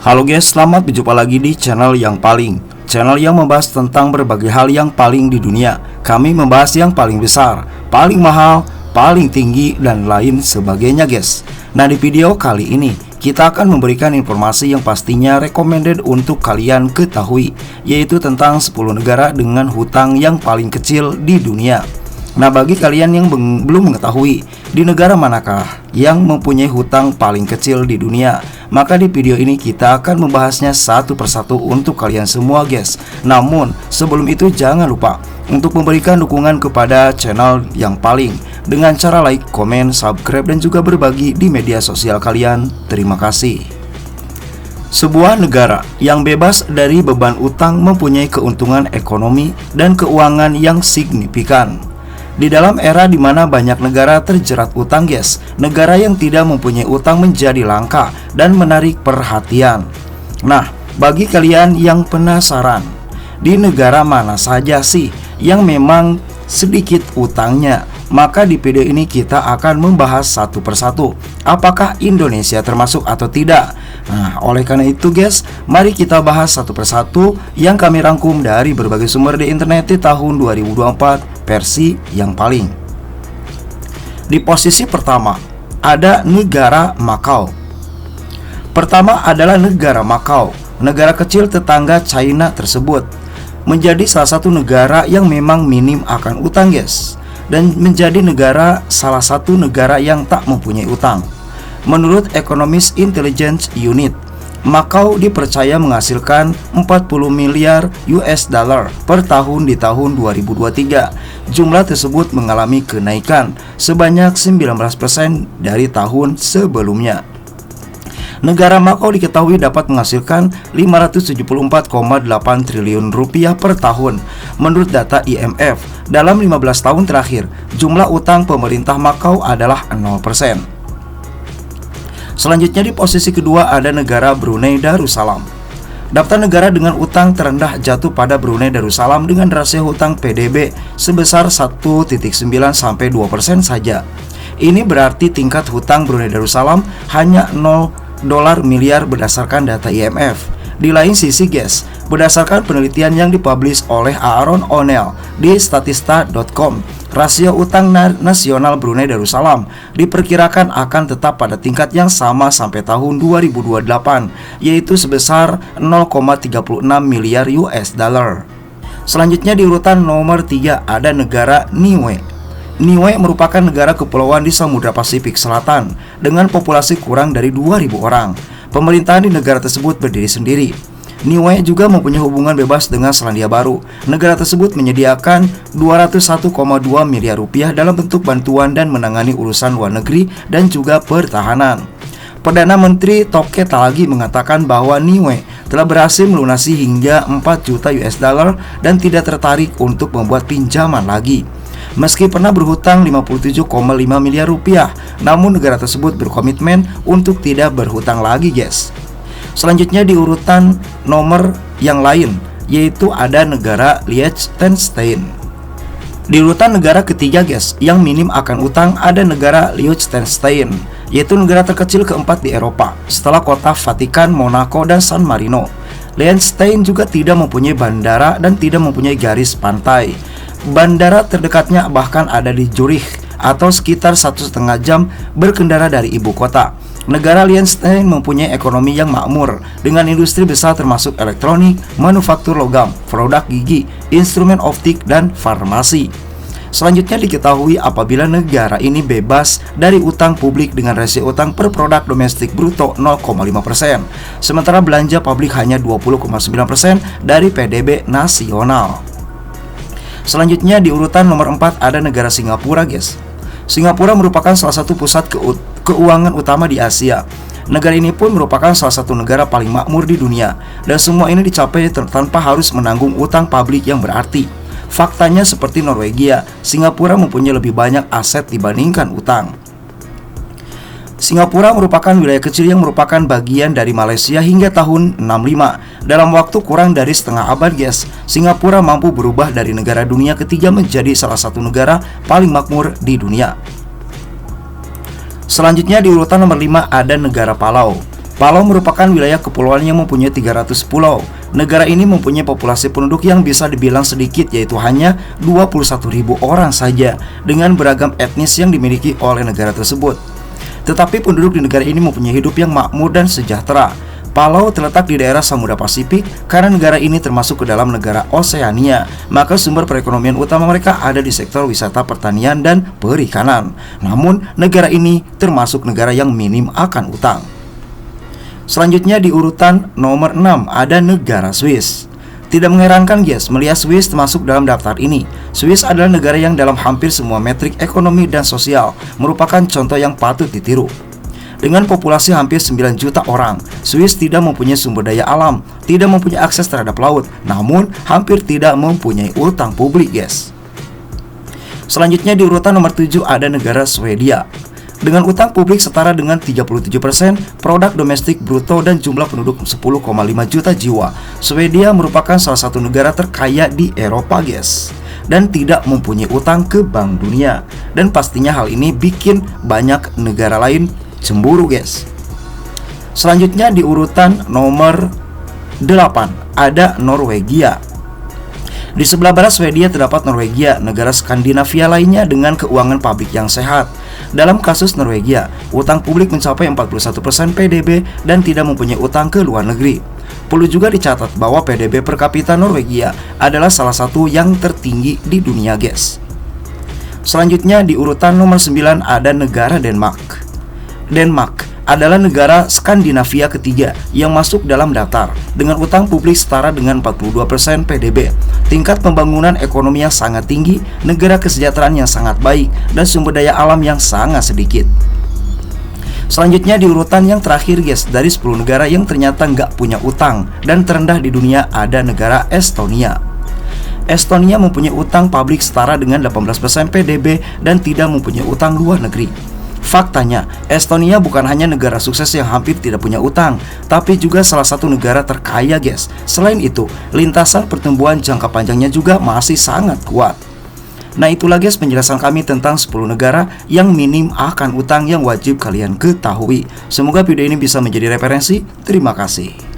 Halo guys, selamat berjumpa lagi di channel Channel yang membahas tentang berbagai hal yang paling di dunia. Kami membahas yang paling besar, paling mahal, paling tinggi, dan lain sebagainya guys. Nah, di video kali ini kita akan memberikan informasi yang pastinya recommended untuk kalian ketahui, yaitu tentang 10 negara dengan hutang yang paling kecil di dunia. Nah, bagi kalian yang belum mengetahui di negara manakah yang mempunyai hutang paling kecil di dunia, maka di video ini kita akan membahasnya satu persatu untuk kalian semua guys. Namun sebelum itu jangan lupa untuk memberikan dukungan kepada channel yang paling dengan cara like, komen, subscribe, dan juga berbagi di media sosial kalian. Terima kasih. Sebuah negara yang bebas dari beban utang mempunyai keuntungan ekonomi dan keuangan yang signifikan. Di dalam era di mana banyak negara terjerat utang guys, negara yang tidak mempunyai utang menjadi langka dan menarik perhatian. Nah, bagi kalian yang penasaran, di negara mana saja sih yang memang sedikit utangnya, maka di video ini kita akan membahas satu persatu apakah Indonesia termasuk atau tidak. Nah, oleh karena itu guys, mari kita bahas satu persatu yang kami rangkum dari berbagai sumber di internet di tahun 2024 versi yang paling. Di posisi pertama ada negara Makau. Pertama adalah negara Makau. Negara kecil tetangga China tersebut menjadi salah satu negara yang memang minim akan utang guys, dan menjadi salah satu negara yang tak mempunyai utang. Menurut Economist Intelligence Unit, Makau dipercaya menghasilkan 40 miliar US dollar per tahun di tahun 2023. Jumlah tersebut mengalami kenaikan sebanyak 19% dari tahun sebelumnya. Negara Makau diketahui dapat menghasilkan 574,8 triliun rupiah per tahun. Menurut data IMF, dalam 15 tahun terakhir, jumlah utang pemerintah Makau adalah 0%. Selanjutnya di posisi kedua ada negara Brunei Darussalam. Daftar negara dengan utang terendah jatuh pada Brunei Darussalam dengan rasio hutang PDB sebesar 1,9 sampai 2% saja. Ini berarti tingkat hutang Brunei Darussalam hanya 0 dolar miliar berdasarkan data IMF. Di lain sisi guys, berdasarkan penelitian yang dipublish oleh Aaron O'Neill di statista.com, rasio utang nasional Brunei Darussalam diperkirakan akan tetap pada tingkat yang sama sampai tahun 2028, yaitu sebesar 0,36 miliar US dollar. Selanjutnya di urutan nomor 3 ada negara Niue. Niue merupakan negara kepulauan di Samudra Pasifik Selatan dengan populasi kurang dari 2.000 orang. Pemerintahan di negara tersebut berdiri sendiri. Niue juga mempunyai hubungan bebas dengan Selandia Baru. Negara tersebut menyediakan 201,2 miliar rupiah dalam bentuk bantuan dan menangani urusan luar negeri dan juga pertahanan. Perdana Menteri Toke Talagi mengatakan bahwa Niue telah berhasil melunasi hingga 4 juta US dollar dan tidak tertarik untuk membuat pinjaman lagi. Meski pernah berhutang 57,5 miliar rupiah, namun negara tersebut berkomitmen untuk tidak berhutang lagi guys. Selanjutnya di urutan nomor yang lain, yaitu ada negara Liechtenstein. Di urutan negara ketiga guys, yang minim akan utang ada negara Liechtenstein, yaitu negara terkecil keempat di Eropa setelah kota Vatikan, Monaco, dan San Marino. Liechtenstein juga tidak mempunyai bandara dan tidak mempunyai garis pantai. Bandara terdekatnya bahkan ada di Zurich atau sekitar 1,5 jam berkendara dari ibu kota. Negara Liechtenstein mempunyai ekonomi yang makmur dengan industri besar termasuk elektronik, manufaktur logam, produk gigi, instrumen optik, dan farmasi. Selanjutnya diketahui apabila negara ini bebas dari utang publik dengan rasio utang per produk domestik bruto 0,5%, sementara belanja publik hanya 20,9% dari PDB nasional. Selanjutnya di urutan nomor 4 ada negara Singapura guys. Singapura merupakan salah satu pusat keuangan utama di Asia. Negara ini pun merupakan salah satu negara paling makmur di dunia, dan semua ini dicapai tanpa harus menanggung utang publik yang berarti. Faktanya seperti Norwegia, Singapura mempunyai lebih banyak aset dibandingkan utang. Singapura merupakan wilayah kecil yang merupakan bagian dari Malaysia hingga tahun 65. Dalam waktu kurang dari setengah abad guys, Singapura mampu berubah dari negara dunia ketiga menjadi salah satu negara paling makmur di dunia. Selanjutnya di urutan nomor 5 ada negara Palau. Palau merupakan wilayah kepulauan yang mempunyai 300 pulau. Negara ini mempunyai populasi penduduk yang bisa dibilang sedikit, yaitu hanya 21.000 orang saja, dengan beragam etnis yang dimiliki oleh negara tersebut. Tetapi penduduk di negara ini mempunyai hidup yang makmur dan sejahtera. Palau terletak di daerah Samudra Pasifik. Karena negara ini termasuk ke dalam negara Oseania, maka sumber perekonomian utama mereka ada di sektor wisata, pertanian, dan perikanan. Namun, negara ini termasuk negara yang minim akan utang. Selanjutnya di urutan nomor 6 ada negara Swiss. Tidak mengherankan guys, melihat Swiss termasuk dalam daftar ini. Swiss adalah negara yang dalam hampir semua metrik ekonomi dan sosial merupakan contoh yang patut ditiru. Dengan populasi hampir 9 juta orang, Swiss tidak mempunyai sumber daya alam, tidak mempunyai akses terhadap laut, namun hampir tidak mempunyai utang publik guys. Selanjutnya di urutan nomor 7 ada negara Swedia. Dengan utang publik setara dengan 37%, produk domestik bruto dan jumlah penduduk 10,5 juta jiwa, Swedia merupakan salah satu negara terkaya di Eropa guys, dan tidak mempunyai utang ke Bank Dunia. Dan pastinya hal ini bikin banyak negara lain cemburu guys. Selanjutnya di urutan nomor 8 ada Norwegia. Di sebelah barat Swedia terdapat Norwegia, negara Skandinavia lainnya dengan keuangan publik yang sehat. Dalam kasus Norwegia, utang publik mencapai 41% PDB dan tidak mempunyai utang ke luar negeri. Perlu juga dicatat bahwa PDB per kapita Norwegia adalah salah satu yang tertinggi di dunia guys. Selanjutnya di urutan nomor 9 ada negara Denmark. Denmark adalah negara Skandinavia ketiga yang masuk dalam daftar dengan utang publik setara dengan 42% PDB, tingkat pembangunan ekonomi yang sangat tinggi, negara kesejahteraan yang sangat baik, dan sumber daya alam yang sangat sedikit. Selanjutnya di urutan yang terakhir guys, dari 10 negara yang ternyata nggak punya utang dan terendah di dunia ada negara Estonia. Estonia mempunyai utang publik setara dengan 18% PDB dan tidak mempunyai utang luar negeri. Faktanya, Estonia bukan hanya negara sukses yang hampir tidak punya utang, tapi juga salah satu negara terkaya guys. Selain itu, lintasan pertumbuhan jangka panjangnya juga masih sangat kuat. Nah itulah guys penjelasan kami tentang 10 negara yang minim akan utang yang wajib kalian ketahui. Semoga video ini bisa menjadi referensi. Terima kasih.